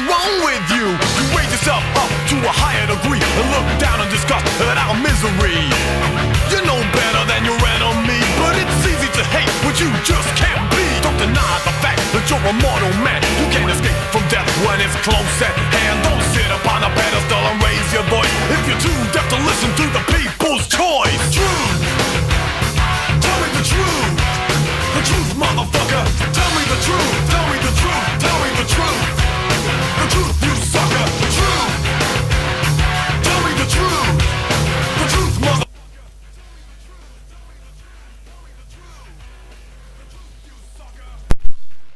wrong with you? You raise yourself up to a higher degree and look down and disgust at our misery. You know better than your enemy, but it's easy to hate what you just can't be. Don't deny the fact that you're a mortal man. You can't escape from death when it's close at hand. Don't sit upon a pedestal and raise your voice if you're too deaf to listen to the people's choice. Truth, tell me the truth. The truth, motherfucker. Tell me the truth. Tell me the truth. Tell me the truth. The truth, you sucker. The truth. Tell me the truth. The truth, motherfucker.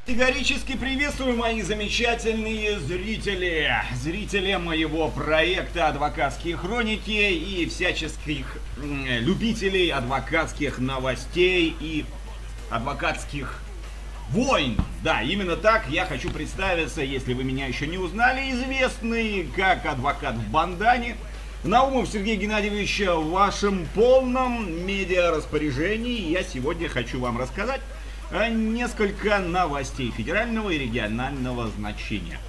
Категорически приветствую, мои замечательные зрители, зрители моего проекта «Адвокатские хроники» и всяческих любителей адвокатских новостей и адвокатских войн. Да, именно так я хочу представиться, если вы меня еще не узнали, известный как адвокат в бандане. Наумов Сергей Геннадьевич в вашем полном медиараспоряжении. Я сегодня хочу вам рассказать несколько новостей федерального и регионального значения.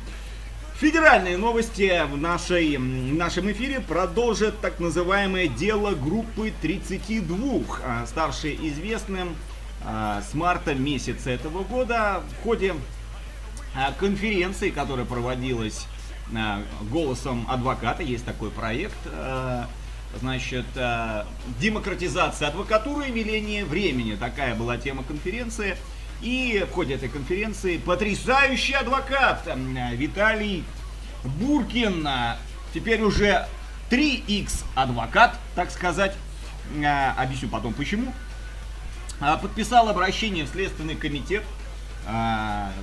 Федеральные новости в нашем эфире продолжат так называемое дело группы 32, ставшее известным с марта месяца этого года в ходе конференции, которая проводилась голосом адвоката. Есть такой проект, значит, демократизация адвокатуры и веление времени. Такая была тема конференции. И в ходе этой конференции потрясающий адвокат Виталий Буркин, теперь уже 3х адвокат, так сказать, объясню потом почему, подписал обращение в Следственный комитет,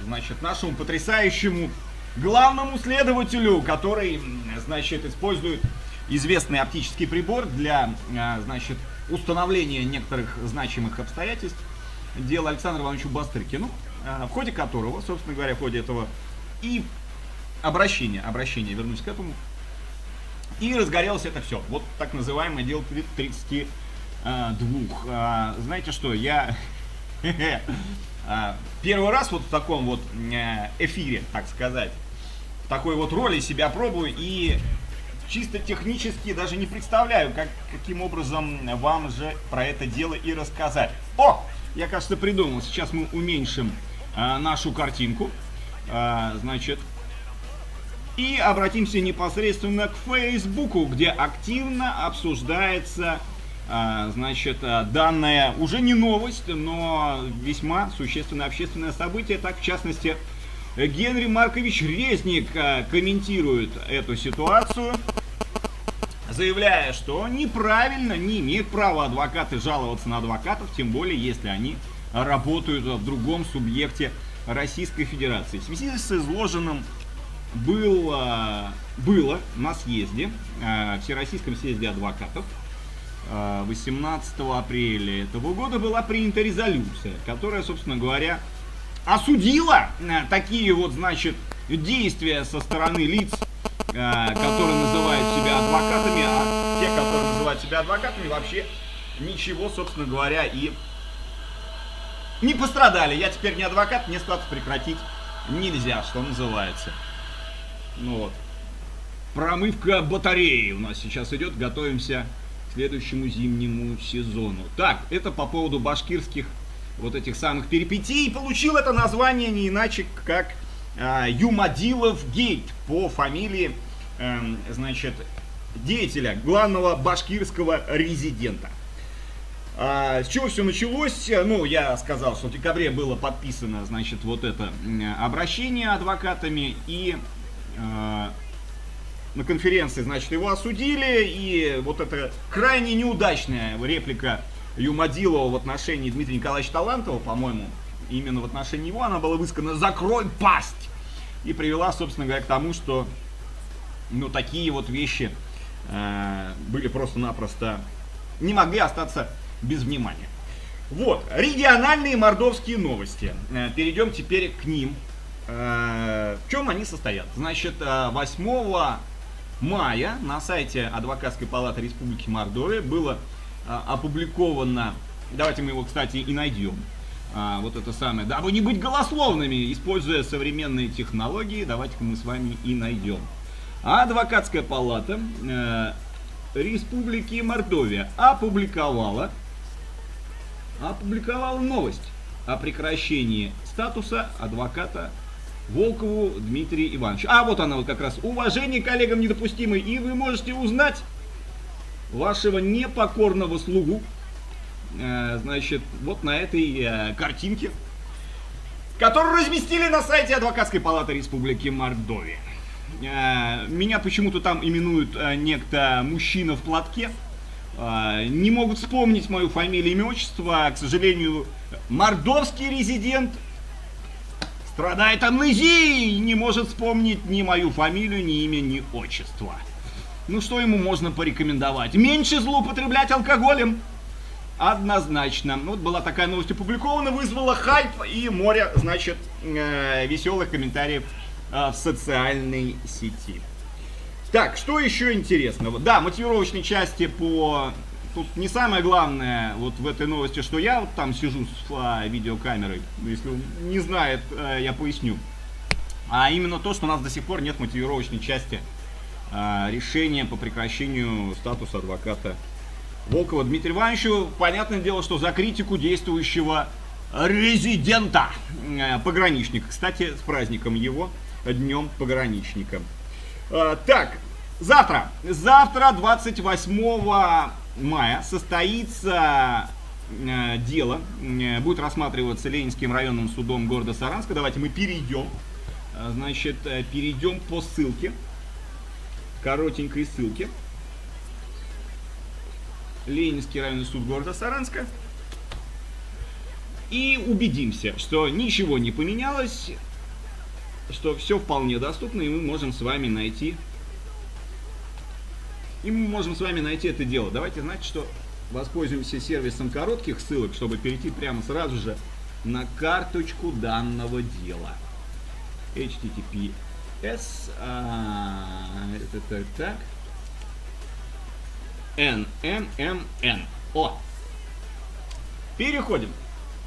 значит, нашему потрясающему главному следователю, который, значит, использует известный оптический прибор для, значит, установления некоторых значимых обстоятельств дела Александру Ивановичу Бастыркину, в ходе которого, собственно говоря, в ходе этого и обращения, вернусь к этому, и разгорелось это все. Вот так называемое дело 32. Знаете что, я первый раз вот в таком вот эфире, так сказать, в такой вот роли себя пробую и чисто технически даже не представляю, каким образом вам же про это дело и рассказать. О, я, кажется, придумал. Сейчас мы уменьшим нашу картинку, значит, и обратимся непосредственно к Фейсбуку, где активно обсуждается, значит, данная уже не новость, но весьма существенное общественное событие. Так, в частности, Генри Маркович Резник комментирует эту ситуацию, заявляя, что неправильно, не имеют права адвокаты жаловаться на адвокатов, тем более, если они работают в другом субъекте Российской Федерации. В связи с изложенным было на съезде, Всероссийском съезде адвокатов, 18 апреля этого года была принята резолюция, которая, собственно говоря, осудила такие вот, значит, действия со стороны лиц, которые называют себя адвокатами, а те, которые называют себя адвокатами, вообще ничего, собственно говоря, и не пострадали. Я теперь не адвокат, мне статус прекратить нельзя, что называется. Ну вот. Промывка батареи у нас сейчас идет, готовимся к следующему зимнему сезону. Так, это по поводу башкирских вот этих самых перипетий. Получил это название не иначе, как Юмадилов Гейт, по фамилии, значит, деятеля, главного башкирского резидента. С чего все началось? Ну, я сказал, что в декабре было подписано, значит, вот это обращение адвокатами, и на конференции, значит, его осудили, и вот эта крайне неудачная реплика Юмадилова в отношении Дмитрия Николаевича Талантова, по-моему, именно в отношении него она была высказана «закрой пасть», и привела, собственно говоря, к тому, что, ну, такие вот вещи были просто-напросто, не могли остаться без внимания. Вот, региональные мордовские новости. Перейдем теперь к ним. В чем они состоят? Значит, 8 мая на сайте Адвокатской палаты Республики Мордовия было опубликовано, давайте мы его, кстати, и найдем, вот это самое, дабы не быть голословными, используя современные технологии, давайте-ка мы с вами и найдем. Адвокатская палата Республики Мордовия опубликовала новость о прекращении статуса адвоката Волкову Дмитрию Ивановичу. Вот она вот как раз. Уважение коллегам недопустимо. И вы можете узнать вашего непокорного слугу, значит, вот на этой картинке, которую разместили на сайте Адвокатской палаты Республики Мордовия. Меня почему-то там именуют некто мужчина в платке. Не могут вспомнить мою фамилию, имя, отчество. К сожалению, мордовский резидент страдает амнезией, не может вспомнить ни мою фамилию, ни имя, ни отчество. Ну что ему можно порекомендовать? Меньше злоупотреблять алкоголем. Однозначно. Вот была такая новость опубликована, вызвала хайп и море, значит, веселых комментариев в социальной сети. Так, что еще интересного? Да, мотивировочной части по... Тут не самое главное вот в этой новости, что я вот там сижу с видеокамерой. Если он не знает, я поясню. А именно то, что у нас до сих пор нет мотивировочной части решения по прекращению статуса адвоката Волкова Дмитрию Ивановичу. Понятное дело, что за критику действующего резидента, пограничника. Кстати, с праздником его, Днем пограничника. Так, завтра, 28 мая, состоится дело, будет рассматриваться Ленинским районным судом города Саранска. Давайте мы перейдем, значит, перейдем по ссылке, коротенькой ссылке. Ленинский районный суд города Саранска. И убедимся, что ничего не поменялось, что все вполне доступно, и мы можем с вами найти это дело. Давайте, значит, что воспользуемся сервисом коротких ссылок, чтобы перейти прямо сразу же на карточку данного дела. https так NMMN. Переходим.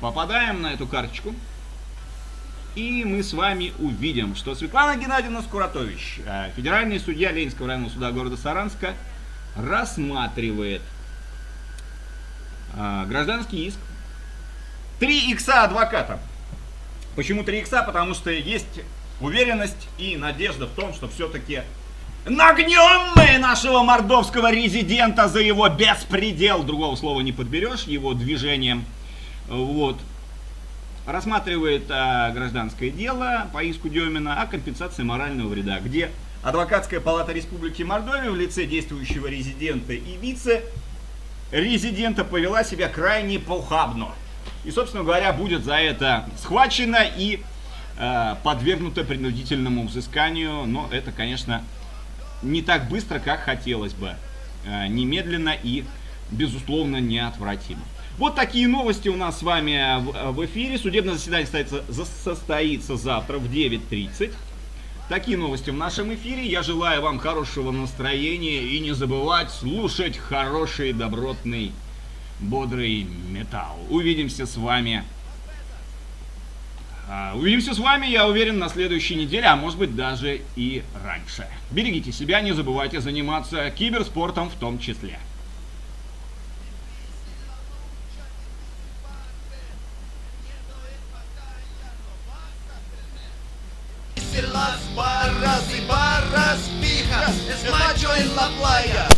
Попадаем на эту карточку. И мы с вами увидим, что Светлана Геннадьевна Скуратович, федеральный судья Ленинского районного суда города Саранска, рассматривает гражданский иск 3 икса адвоката. Почему 3 икса? Потому что есть уверенность и надежда в том, что все-таки нагнем мы нашего мордовского резидента за его беспредел, другого слова не подберешь, его движением. Вот. Рассматривает гражданское дело по иску Демина о компенсации морального вреда, где Адвокатская палата Республики Мордовия в лице действующего резидента и вице-резидента повела себя крайне похабно. И, собственно говоря, будет за это схвачена и подвергнута принудительному взысканию. Но это, конечно, не так быстро, как хотелось бы. Немедленно и, безусловно, неотвратимо. Вот такие новости у нас с вами в эфире. Судебное заседание состоится завтра в 9:30. Такие новости в нашем эфире. Я желаю вам хорошего настроения и не забывать слушать хороший, добротный, бодрый металл. Увидимся с вами, я уверен, на следующей неделе, а может быть даже и раньше. Берегите себя, не забывайте заниматься киберспортом в том числе. Las barras y barras fijas, es macho en la playa.